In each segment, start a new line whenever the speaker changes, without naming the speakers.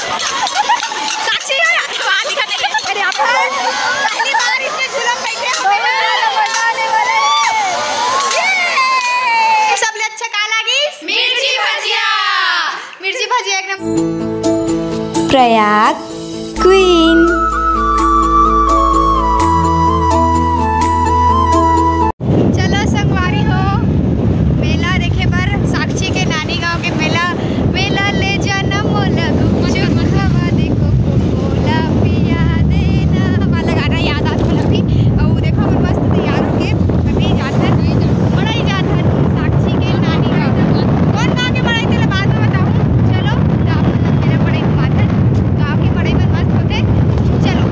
साक्षी हो यार, वहाँ दिखा नहीं है। अरे आप पहली बार इसमें झूला बैठे सबले अच्छा का लागी? मिर्ची भजिया। मिर्ची भजिया एकदम।
प्रयाग क्वीन।
चलो संगवारी हो मेला देखे बर साक्षी के नानी गांव के मेला ले जाना मोला गुपचुप हवा देखो कोला पिया देना वाला गाना याद आता है अभी। और देखो हम मस्त तैयार होके अभी जाते हैं मड़ई जाते हैं साक्षी के नानी गांव। कौन गाँव के मड़ई थे बाद में बताऊँ। चलो मेरे मड़ई घुमाते हैं गाँव की मड़ई में मस्त होते। चलो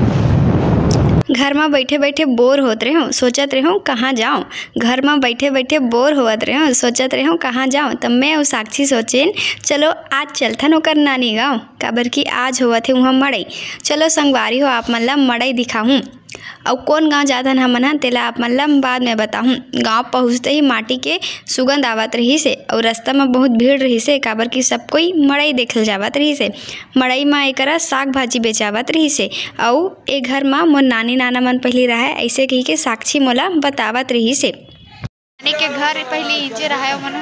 घर में बैठे बैठे बोर होत रहे हो, सोचत रहे हो कहाँ जाऊँ। घर में बैठे बैठे बोर होत रहे हो, सोचत रहे हो कहाँ जाऊँ। तब मैं और साक्षी सोचेन चलो आज चलथन ओकर नानी गाँव, काबर कि आज होवत है वहाँ मड़ई। चलो संगवारी हो आप मन ला मड़ई दिखाऊँ। और कौन गांव जाथन हमन ह तेला आप मन ला बाद में बताहूँ। गांव पहुँचते ही माटी के सुगंध आवत रही से और रास्ता में बहुत भीड़ रही से, काबर कि सब कोई मड़ई देखल जावत रही से। मड़ई में एकरा साग भाजी बेचावत रही से। और ए घर में मोर नानी नाना मन पहले रहा है, ऐसे कही के साक्षी मोला बतावत रही से।
नानी के घर पहले नीचे रहा मन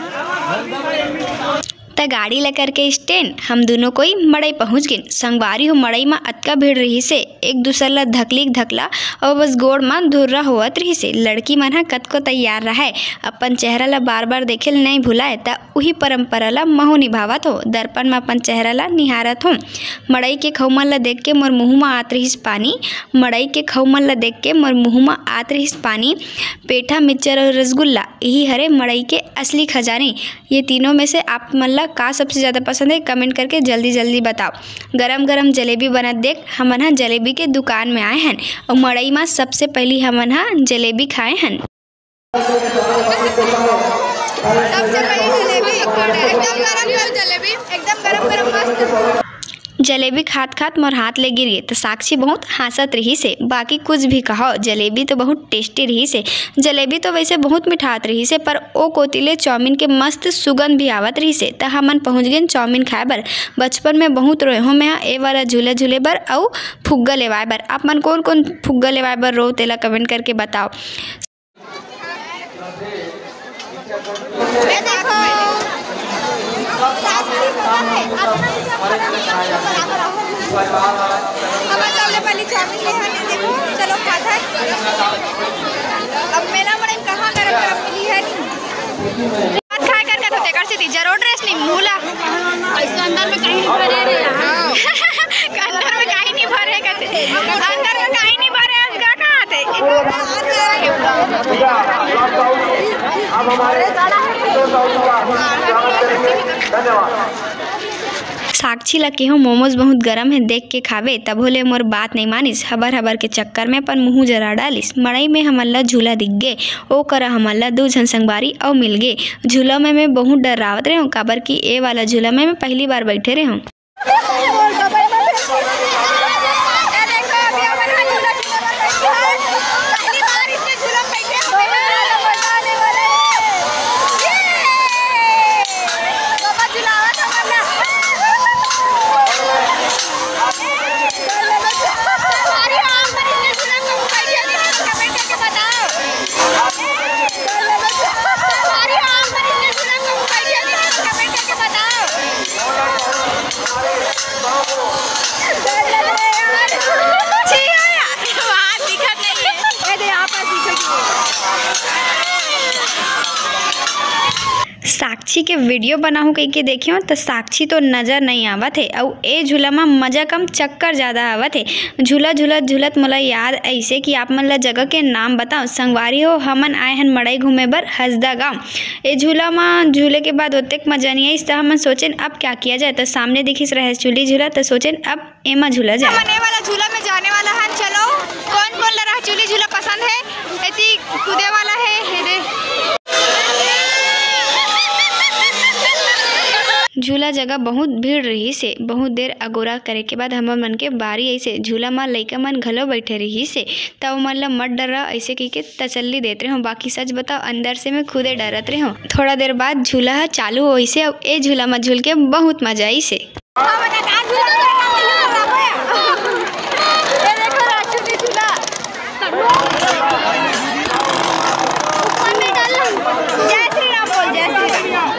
त गाड़ी ला करके स्टैंड हम दोनों कोई मड़ई पहुँच गए। संगवारी हो मड़ई में अतका भीड़ रही से, एक दूसर ला धकला और बस गोड़ में धुर्रा होवत रही से। लड़की मन ह कतको तैयार रहा है, अपन चेहरा ला बार बार देखे नहीं भुलाए, त उही परंपरा ला महू निभावत हो। दर्पण में अपन चेहरा ला निहारत हो। मड़ई के खौमन ला देख के मोर मुँह में आत रहीस पानी। मड़ई के खौमन ला देख के मोर मुँह में आत रहीस पानी। पेठा, मिक्सचर और रसगुल्ला यही हरे मड़ई के असली खजाने। ये तीनों में से आप मन ला का सबसे ज़्यादा पसंद है कमेंट करके जल्दी जल्दी बताओ। गरम गरम जलेबी बनत देख हमन हा जलेबी के दुकान में आए हैं और मड़ई में सबसे पहली हमन हा जलेबी खाए हैं।
एकदम गरम मस्त।
जलेबी खात खात मोर हाथ ले गिर गई तो साक्षी बहुत हंसत रही से। बाकी कुछ भी कहो, जलेबी तो बहुत टेस्टी रही से। जलेबी तो वैसे बहुत मिठात रही से, पर ओ कोतिले चाउमीन के मस्त सुगंध भी आवत रही से। त हमन पहुँच गए चाउमीन खाए बर। बचपन में बहुत रोए हो मैं ए वाला झूला झूले बर और फुग्गा लेवाए बर। आप मन कौन कौन फुग्गा लेवाए बर रो तेला कमेंट करके बताओ।
पहले चाउमीन ले देखो चलो खाता है। अब मेरा मड़ई कहाँ गरम मिली है खाए कर होते कर सी जरूर ड्रेस नहीं मूला ऐसे अंदर में कहीं नहीं भरे रे अंदर में कहीं नहीं भरे करते अंदर में कहीं नहीं भरे क्या कहाँ थे।
अब हमारे
साक्षी ला केहू मोमोज बहुत गरम है देख के खावे, तब होले मोर बात नहीं मानिस। हबर के चक्कर में अपन मुँह जरा डालिस। मड़ई में हमन ला झूला दिख गए, ओ करा हमन ला 2 झन संगवारी और मिल गए। झूला में मैं बहुत डरावत रहे हूँ, काबर कि ए वाला झूला में मैं पहली बार बैठे रहे हूँ। साक्षी के वीडियो बनाहूँ कह के देखियो तो साक्षी तो नज़र नहीं आवत है और ए झूला में मज़ा कम चक्कर ज़्यादा आवत है। झूला झूलत झूलत मोला याद ऐसे कि आप मन ला जगह के नाम बताओ। संगवारी हो हमन आए हैं मड़ई घूमे बर हसदा गाँव। ए झूला में झूले के बाद ओतेक मजा नहीं आई, तो हमन सोचें अब क्या किया जाए। तो सामने दिखिस रहे चूली झूला, तो सोचें अब एमा झूला जाए।
वाला झूला में जाने वाला है। चलो कौन कौन लड़ा चूली झूला पसंद है? ऐसी कूदे वाला है
झूला जगह बहुत भीड़ रही से। बहुत देर अगोरा करे के बाद हमर मन के बारी ऐसे झूला में लइका मन घलो बैठे रही से। तब मन ला मत डरा ऐसे कह के तसल्ली देते रहो। बाकी सच बताओ अंदर से मैं खुदे डरत रही हूँ। थोड़ा देर बाद झूला चालू हो से ए झूला में झूल के बहुत मजा आई से।
ये देखो राक्षसी झूला ऊपर में डाल। जय श्री राम बोल, जय श्री राम।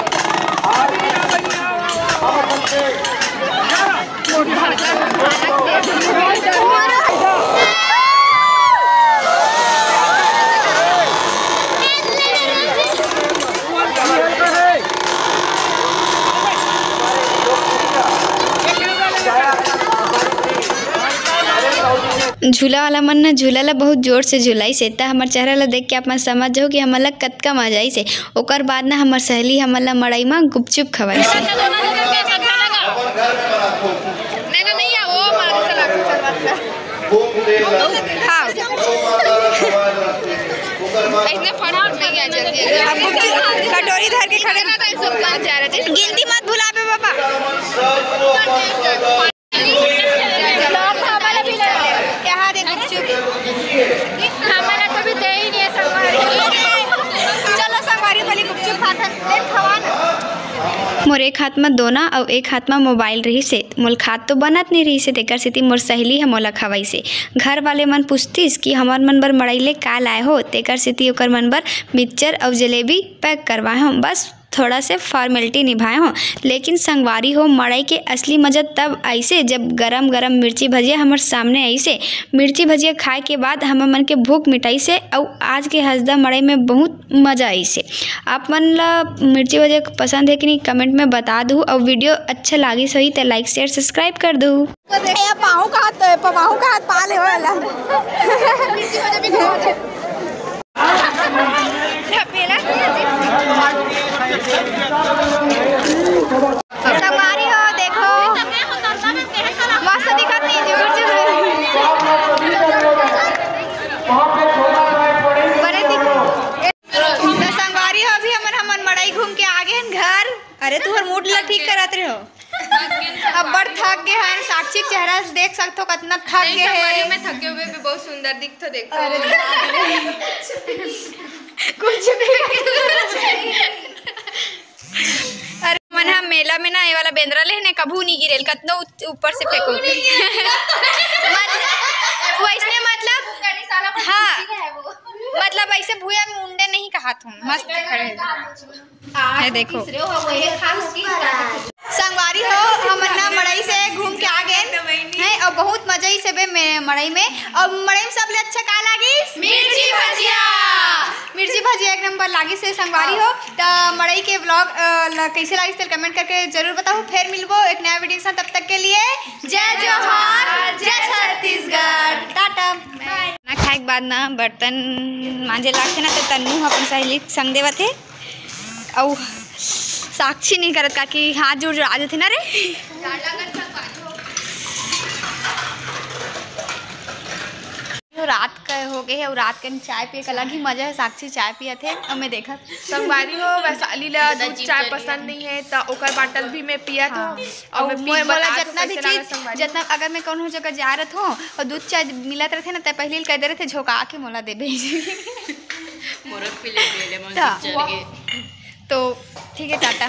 झूला वाला मन ना झूला ला बहुत जोर से झुलाई से त हमर चेहरा ला देख के आप मन समझ जाओ कि हमन ला कतका मजा आई से। ओकर बाद ना हमर सहेली हमन ला मड़ई में गुपचुप खवाई से।
कटोरी धर के खड़े गिनती मत भुला पे पापा। हमारा तो भी दे ही नहीं है संगवारी। चलो संगवारी वाली गुपचुप खाते खवाना।
मोर एक हाथ में दोना और एक हाथ में मोबाइल रही से मोल खात तो बनत नहीं रही से तेकर सेती मोर सहेली ह मोला खवाई से। घर वाले मन पूछतीस कि हमार मन बर मड़ाइले का लाए हो, तेकर सेती ओकर मन बर मिक्सचर और जलेबी पैक करवाए हो। बस थोड़ा से फॉर्मेलिटी निभाए हो। लेकिन संगवारी हो मड़ई के असली मजा तब ऐसे जब गरम गरम मिर्ची भजिया हमार सामने ऐसे। मिर्ची भजिया खाए के बाद हम मन के भूख मिटाई से और आज के हंसदा मड़ई में बहुत मजा आई से। आप मन ला मिर्ची भजिया पसंद है कि नहीं कमेंट में बता दू और वीडियो अच्छा लागी सही तो लाइक शेयर सब्सक्राइब कर दू।
पाहू का हाथ पाले होला संगवारी हो देखो मस्त दिखत नहीं जी बड़े दिखो। संगवारी हो अभी हमन मड़ई घूम के आ गए घर। अरे तुहर मूड ला ठीक करत रहे हो। अब बड़ थक गए हैं। साक्षी चेहरा से देख सकते हो कितना थक गए हैं।
मैं थके हुए भी बहुत सुंदर दिखते देखो।
अरे कुछ भी अरे मन हम मेला में ना ये वाला बेंद्रा लेने कभू नहीं गिरेल कतनो ऊपर से फेंको वैसे मतलब हाँ मतलब ऐसे भूया में मुंडे नहीं कहा तुम मस्त खड़े है देखो। संगवारी हो हम ना मड़ई से घूम के आ गए हैं और बहुत मजा ही से बे मड़ई में। और मड़ई में सबले अच्छा का लागी मिर्ची भजिया। मिर्ची भजिया एक नंबर लागी से संगवारी हो। तो मड़ई के ब्लॉग कैसे लागी से कमेंट करके जरूर बताओ। फिर मिलबो एक नया वीडियो के साथ। तब तक के लिए जय जोहार जय छत्तीसगढ़ टाटा।
ना खाए के बाद ना बर्तन मांजे लागते ना तो तन्नू अपन सहेली संग देवत है और साक्षी नहीं करत का कि हाथ जोड़ जोड़ आ जाते ना रे। रात का हो गए और रात के चाय पिए का अलग ही मजा है। साक्षी चाय पिया थे और मैं देखा
संगवारी हो वैशाली ला दूध चाय पसंद नहीं है तो ओकर बाटल भी मैं पिया था। और
मोला जितना भी चीज जितना अगर मैं कौन जगह जा रहा हूँ और दूध चाय मिलत रहे ना तो पहले कह दे रहे थे झोंका के मोला दे भेज। तो ठीक है टाटा।